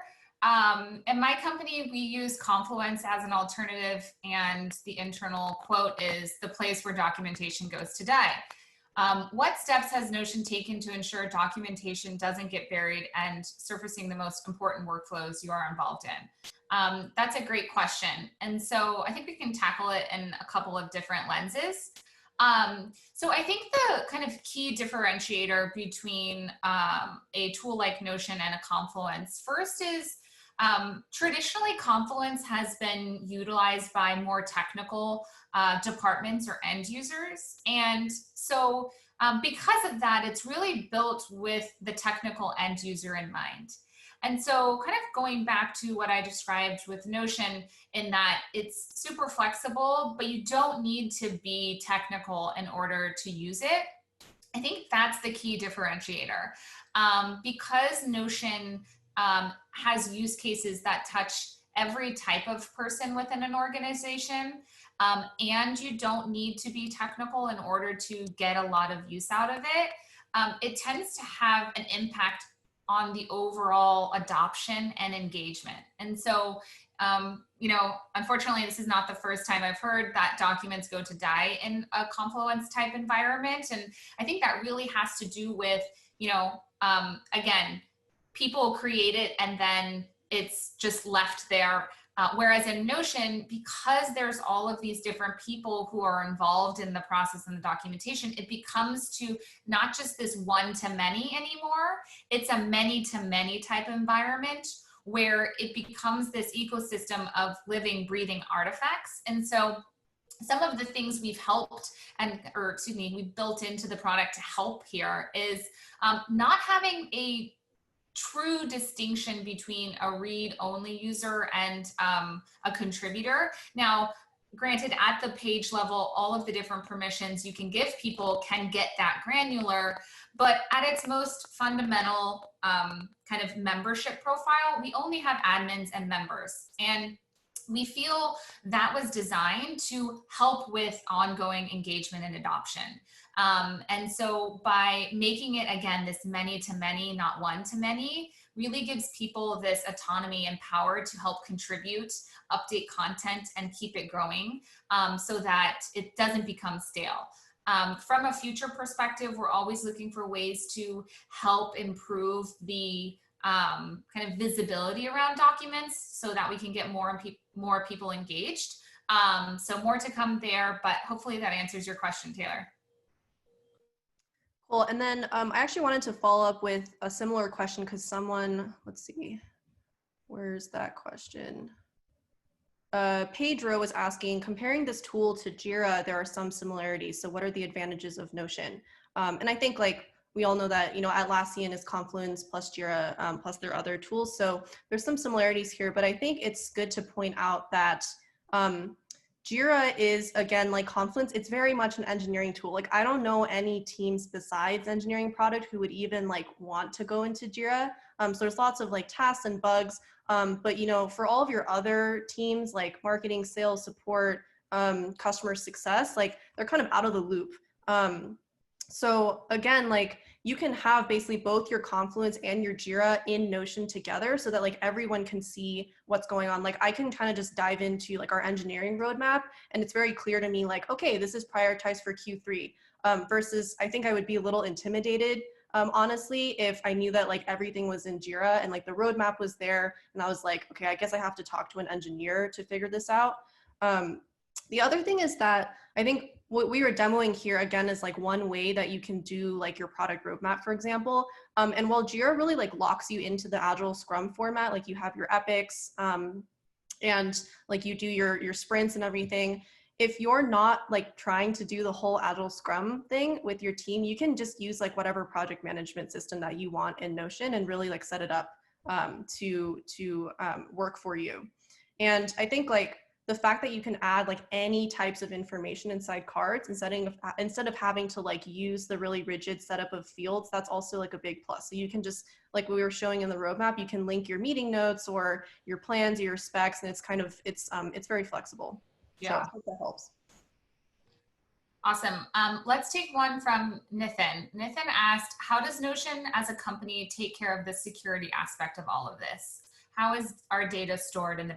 In my company, we use Confluence as an alternative, and the internal quote is the place where documentation goes today. What steps has Notion taken to ensure documentation doesn't get buried and surfacing the most important workflows you are involved in? That's a great question. And so I think we can tackle it in a couple of different lenses. So I think the kind of key differentiator between a tool like Notion and a Confluence, first is traditionally Confluence has been utilized by more technical departments or end users. And so because of that, it's really built with the technical end user in mind. And so kind of going back to what I described with Notion, in that it's super flexible, but you don't need to be technical in order to use it. I think that's the key differentiator. Because Notion has use cases that touch every type of person within an organization, and you don't need to be technical in order to get a lot of use out of it, it tends to have an impact on the overall adoption and engagement. And so, unfortunately, this is not the first time I've heard that documents go to die in a Confluence type environment. And I think that really has to do with, again, people create it and then it's just left there. Whereas in Notion, because there's all of these different people who are involved in the process and the documentation, it becomes to not just this one-to-many anymore, it's a many-to-many type environment where it becomes this ecosystem of living, breathing artifacts. And so some of the things we've we've built into the product to help here is not having a true distinction between a read-only user and a contributor. Now, granted, at the page level, all of the different permissions you can give people can get that granular, but at its most fundamental kind of membership profile, we only have admins and members. And we feel that was designed to help with ongoing engagement and adoption. And so by making it, again, this many-to-many, not one-to-many, really gives people this autonomy and power to help contribute, update content, and keep it growing so that it doesn't become stale. From a future perspective, we're always looking for ways to help improve the kind of visibility around documents so that we can get more people engaged. So more to come there, but hopefully that answers your question, Taylor. Cool. And then I actually wanted to follow up with a similar question because someone, let's see, where's that question? Pedro was asking, comparing this tool to Jira, there are some similarities. So what are the advantages of Notion? And I think we all know that, Atlassian is Confluence plus Jira plus their other tools. So there's some similarities here, but I think it's good to point out that Jira is, again, like Confluence, it's very much an engineering tool. Like, I don't know any teams besides engineering product who would even like want to go into Jira. So there's lots of like tasks and bugs. But you know, for all of your other teams like marketing, sales, support, customer success, like they're kind of out of the loop. So again, like you can have basically both your Confluence and your Jira in Notion together so that like everyone can see what's going on. Like I can kind of just dive into like our engineering roadmap and it's very clear to me like, okay, this is prioritized for Q3 versus I think I would be a little intimidated honestly, if I knew that like everything was in Jira and like the roadmap was there and I was like, okay, I guess I have to talk to an engineer to figure this out. The other thing is that I think what we were demoing here again is like one way that you can do like your product roadmap, for example. And while Jira really like locks you into the Agile Scrum format, like you have your epics and like you do your sprints and everything, if you're not like trying to do the whole Agile Scrum thing with your team, you can just use like whatever project management system that you want in Notion and really like set it up to work for you. And I think like the fact that you can add like any types of information inside cards instead of having to like use the really rigid setup of fields, that's also like a big plus. So you can just, like we were showing in the roadmap, you can link your meeting notes or your plans or your specs, and it's kind of, it's very flexible. Yeah. So I hope that helps. Awesome. Let's take one from Nathan. Nathan asked, how does Notion as a company take care of the security aspect of all of this? How is our data stored in the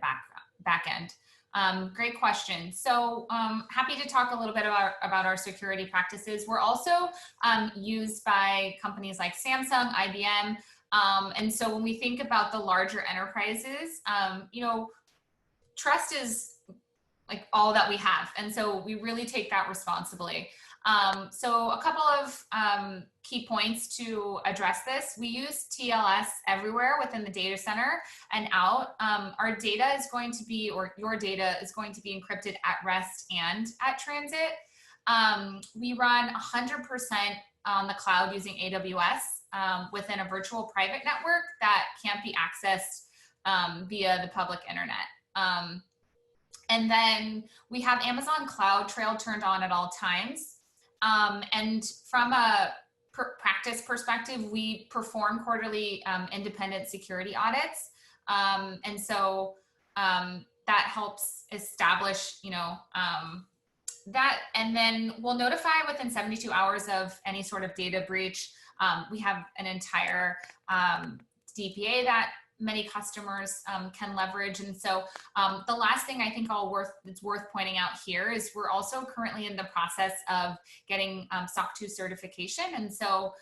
back end? Great question. So happy to talk a little bit about our security practices. We're also used by companies like Samsung, IBM. And so when we think about the larger enterprises, you know, trust is like all that we have. And so we really take that responsibly. So a couple of key points to address this. We use TLS everywhere within the data center and out. Our data is going to be, or your data is going to be encrypted at rest and at transit. We run 100% on the cloud using AWS within a virtual private network that can't be accessed via the public internet. And then we have Amazon Cloud Trail turned on at all times. And from a practice perspective, we perform quarterly independent security audits. And so that helps establish, you know, that, and then we'll notify within 72 hours of any sort of data breach. We have an entire DPA that many customers can leverage. And so the last thing I think it's worth pointing out here is we're also currently in the process of getting SOC 2 certification. And so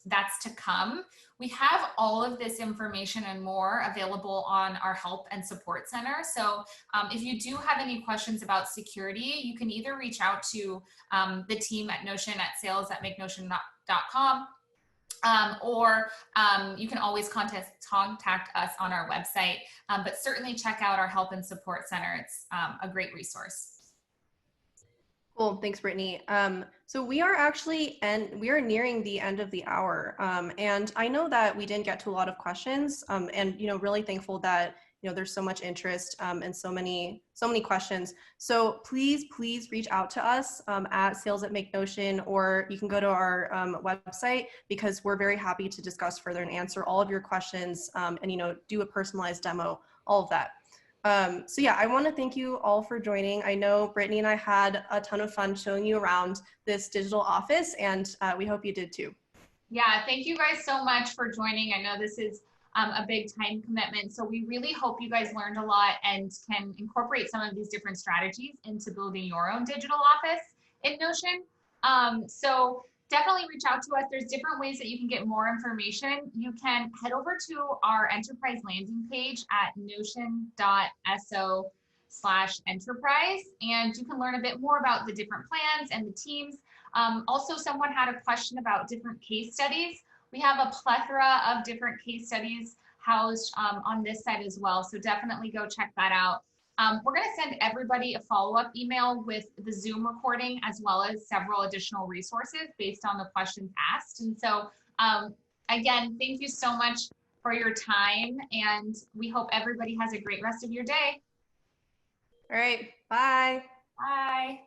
that's to come. We have all of this information and more available on our help and support center. So if you do have any questions about security, you can either reach out to the team at Notion at sales@makenotion.com. Or you can always contact us on our website, but certainly check out our help and support center. It's a great resource. Cool, thanks, Brittany. So we are actually, we are nearing the end of the hour. And I know that we didn't get to a lot of questions and, you know, really thankful that, you know, there's so much interest and so many questions. So please reach out to us at sales@makenotion, or you can go to our website, because we're very happy to discuss further and answer all of your questions and, you know, do a personalized demo, all of that. So yeah, I want to thank you all for joining. I know Brittany and I had a ton of fun showing you around this digital office, and we hope you did too. Yeah, thank you guys so much for joining. I know this is a big time commitment. So we really hope you guys learned a lot and can incorporate some of these different strategies into building your own digital office in Notion. So definitely reach out to us. There's different ways that you can get more information. You can head over to our enterprise landing page at notion.so/enterprise, and you can learn a bit more about the different plans and the teams. Also, someone had a question about different case studies. We have a plethora of different case studies housed on this site as well. So definitely go check that out. We're going to send everybody a follow-up email with the Zoom recording, as well as several additional resources based on the questions asked. And so again, thank you so much for your time, and we hope everybody has a great rest of your day. All right, bye. Bye.